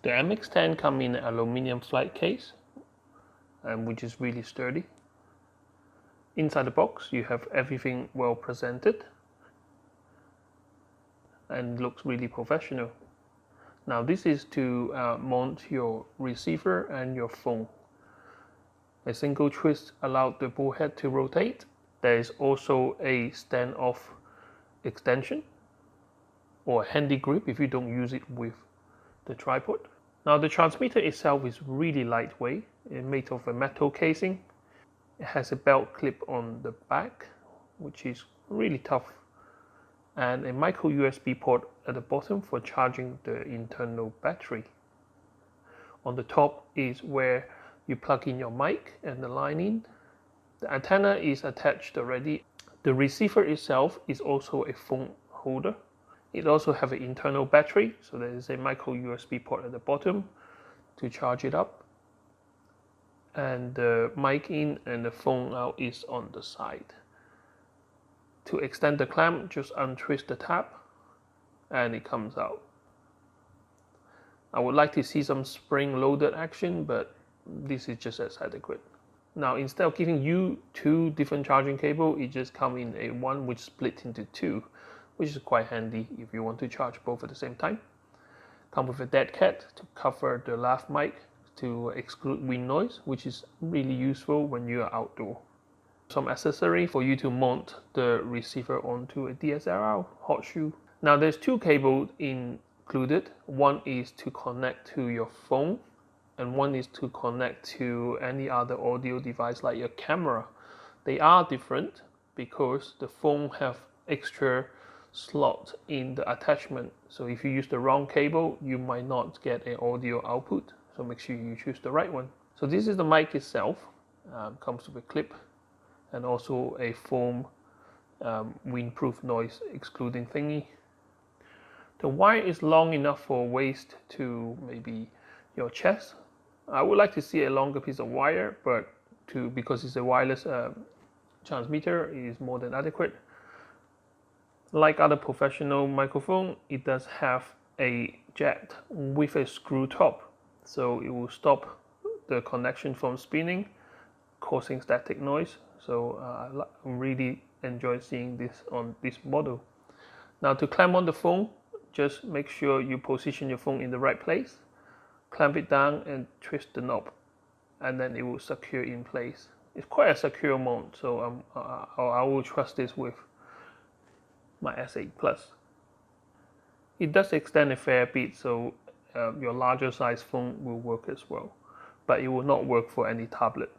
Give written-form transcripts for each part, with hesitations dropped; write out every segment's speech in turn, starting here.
The MX10 comes in an aluminium flight case, which is really sturdy. Inside the box, you have everything well presented and looks really professional. Now this is to mount your receiver and your phone. A single twist allows the ball head to rotate. There is also a standoff extension or a handy grip if you don't use it with the tripod. Now the transmitter itself is really lightweight. It's made of a metal casing. It has a belt clip on the back, which is really tough, and a micro USB port at the bottom for charging the internal battery. On the top is where you plug in your mic and the line in. The antenna is attached already. The receiver itself is also a phone holder. It also has an internal battery, so there is a micro USB port at the bottom to charge it up. And the mic in and the phone out is on the side. To extend the clamp, just untwist the tab and it comes out. I would like to see some spring-loaded action, but this is just as adequate. Now, instead of giving you two different charging cables, it just comes in a one which split into two, which is quite handy if you want to charge both at the same time. Come with a dead cat to cover the lav mic to exclude wind noise, which is really useful when you are outdoor. Some accessory for you to mount the receiver onto a DSLR hot shoe. Now there's two cables included. One is to connect to your phone and one is to connect to any other audio device like your camera. They are different because the phone have extra slot in the attachment. So if you use the wrong cable, you might not get an audio output. So make sure you choose the right one. So this is the mic itself. Comes with a clip and also a foam windproof noise excluding thingy. The wire is long enough for waist to maybe your chest. I would like to see a longer piece of wire, but because it's a wireless transmitter, it is more than adequate. Like other professional microphone, it does have a jack with a screw top. So it will stop the connection from spinning, causing static noise. So I really enjoy seeing this on this model. Now to clamp on the phone, just make sure you position your phone in the right place, clamp it down and twist the knob, and then it will secure in place. It's quite a secure mount, so I will trust this with my S8 Plus. It does extend a fair bit, so your larger size phone will work as well, but it will not work for any tablet.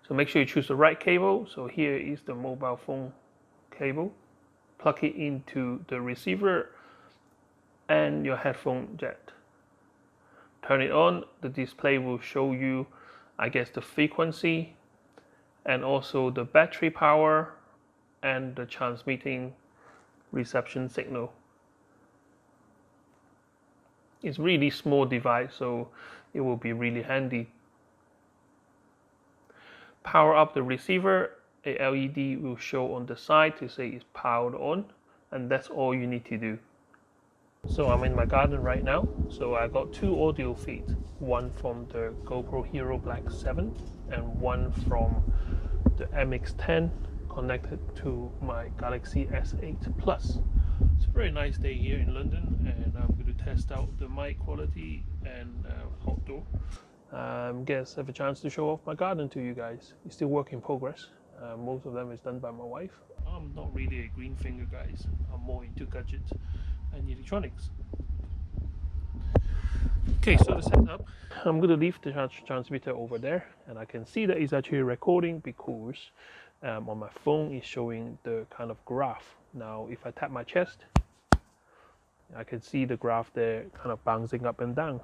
So make sure you choose the right cable. So here is the mobile phone cable. Plug it into the receiver and your headphone jack. Turn it on. The display will show you, I guess, the frequency and also the battery power and the transmitting reception signal. It's really small device, so it will be really handy. Power up the receiver. A LED will show on the side to say it's powered on, and that's all you need to do. So I'm in my garden right now. So I got two audio feeds, one from the GoPro Hero Black 7 and one from the MX10 connected to my Galaxy S8 Plus. It's a very nice day here in London, and I'm going to test out the mic quality and outdoor. Guess have a chance to show off my garden to you guys. It's still work in progress. Most of them is done by my wife. I'm not really a green finger, guys. I'm more into gadgets and electronics. Okay, so the setup. I'm going to leave the transmitter over there, and I can see that it's actually recording because on my phone it's showing the kind of graph. Now if I tap my chest, I can see the graph there kind of bouncing up and down.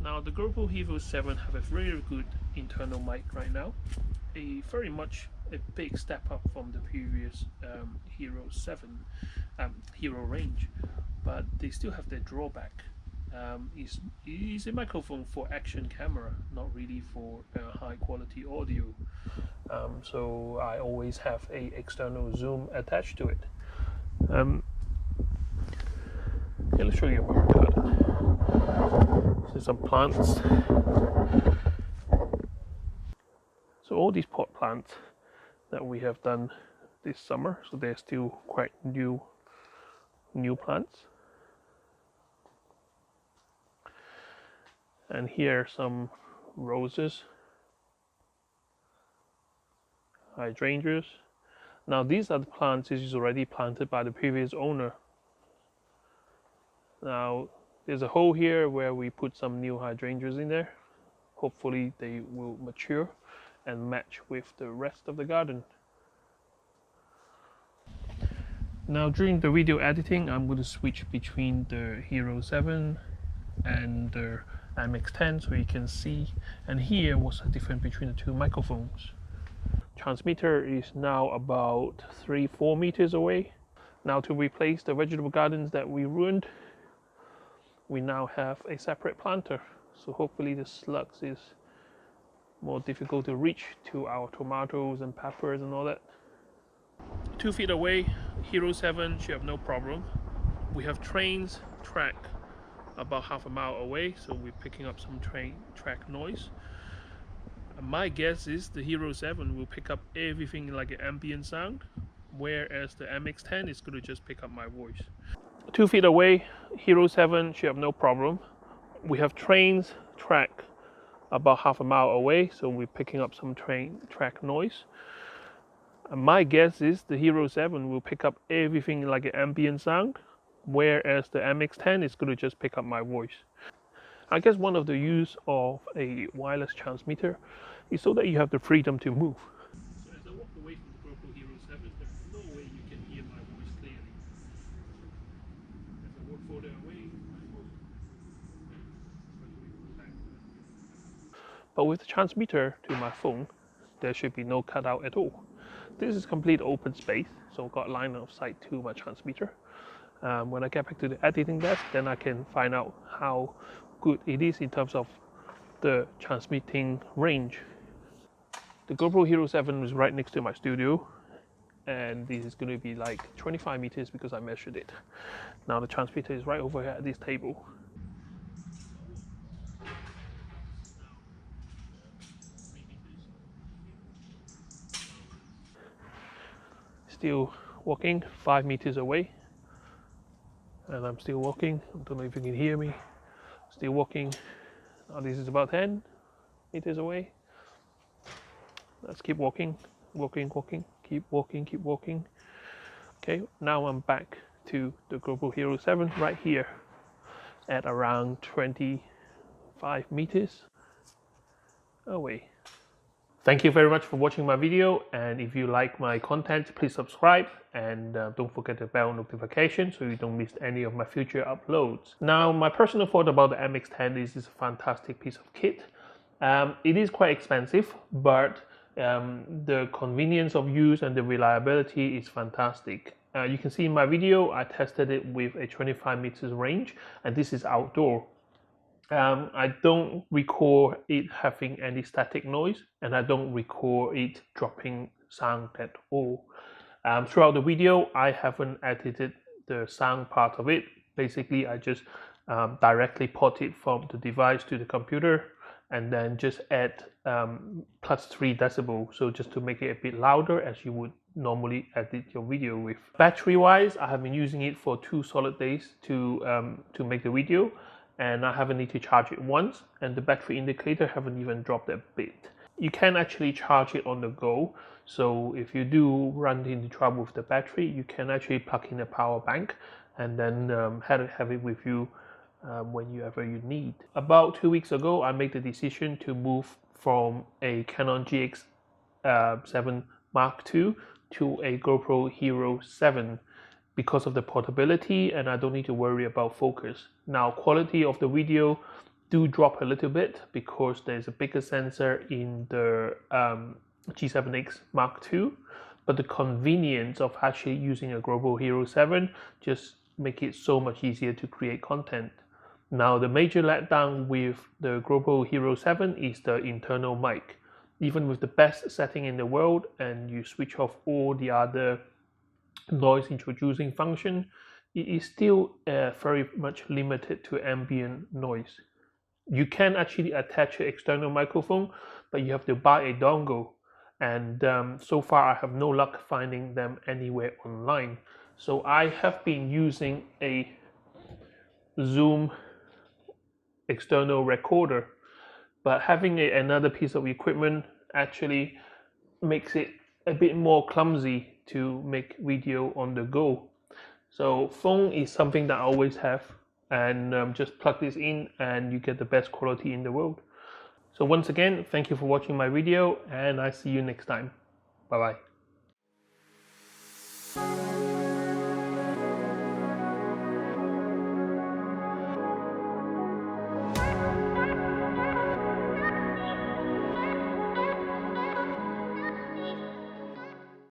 Now the GoPro Hero 7 have a very good internal mic right now. Very much a big step up from the previous Hero 7 Hero range, but they still have their drawback. It's a microphone for action camera, not really for high quality audio. So I always have a external zoom attached to it. Okay, let's show you a bird garden. So some plants. So all these pot plants that we have done this summer, so they're still quite new plants. And here are some roses, hydrangeas. Now these are the plants this is already planted by the previous owner. Now there's a hole here where we put some new hydrangeas in there. Hopefully they will mature and match with the rest of the garden. Now during the video editing, I'm going to switch between the Hero 7 and the MX10 so you can see and hear what's the difference between the two microphones. Transmitter is now about 3-4 meters away. Now to replace the vegetable gardens that we ruined, we now have a separate planter. So hopefully the slugs is more difficult to reach to our tomatoes and peppers and all that. 2 feet away, Hero 7 should have no problem. We have trains track about half a mile away, so we're picking up some train track noise. My guess is the Hero 7 will pick up everything like an ambient sound, whereas the MX10 is going to just pick up my voice. 2 feet away, Hero 7 should have no problem. We have trains track about half a mile away, so we're picking up some train track noise. My guess is the Hero 7 will pick up everything like an ambient sound, whereas the MX10 is going to just pick up my voice. I guess one of the use of a wireless transmitter is so that you have the freedom to move. So as I walk away from the Gopro Hero 7, there's no way you can hear my voice clearly. As I walk further away, but with the transmitter to my phone, there should be no cutout at all. This is complete open space, so I've got line of sight to my transmitter. When I get back to the editing desk, then I can find out how good it is in terms of the transmitting range. The Gopro Hero 7 is right next to my studio, and this is going to be like 25 meters because I measured it. Now the transmitter is right over here at this table. Still walking 5 meters away, and I'm still walking. I don't know if you can hear me. Still walking. Now this is about 10 meters away. Let's keep walking, keep walking. Okay, now I'm back to the Gopro Hero 7 right here at around 25 meters away. Thank you very much for watching my video, and if you like my content, please subscribe and don't forget the bell notification so you don't miss any of my future uploads. Now, my personal thought about the MX10 is it's a fantastic piece of kit. It is quite expensive, but the convenience of use and the reliability is fantastic. You can see in my video, I tested it with a 25 meters range, and this is outdoor. I don't recall it having any static noise, and I don't recall it dropping sound at all. Throughout the video, I haven't edited the sound part of it. Basically, I just directly port it from the device to the computer and then just add +3 decibels, so just to make it a bit louder as you would normally edit your video with. Battery wise, I have been using it for 2 solid days to make the video, and I haven't need to charge it once, and the battery indicator haven't even dropped a bit. You can actually charge it on the go, so if you do run into trouble with the battery, you can actually plug in a power bank and then have it with you whenever you need. About 2 weeks ago, I made the decision to move from a Canon GX7 Mark II to a GoPro Hero 7 because of the portability, and I don't need to worry about focus. Now, quality of the video do drop a little bit because there's a bigger sensor in the G7X Mark II, but the convenience of actually using a GoPro Hero 7 just make it so much easier to create content. Now, the major letdown with the GoPro Hero 7 is the internal mic. Even with the best setting in the world and you switch off all the other noise introducing function, it is still very much limited to ambient noise. You can actually attach an external microphone, but you have to buy a dongle, and so far I have no luck finding them anywhere online. So I have been using a Zoom external recorder, but having another piece of equipment actually makes it a bit more clumsy to make video on the go. So phone is something that I always have, and just plug this in and you get the best quality in the world. So once again, thank you for watching my video, and I see you next time. Bye bye.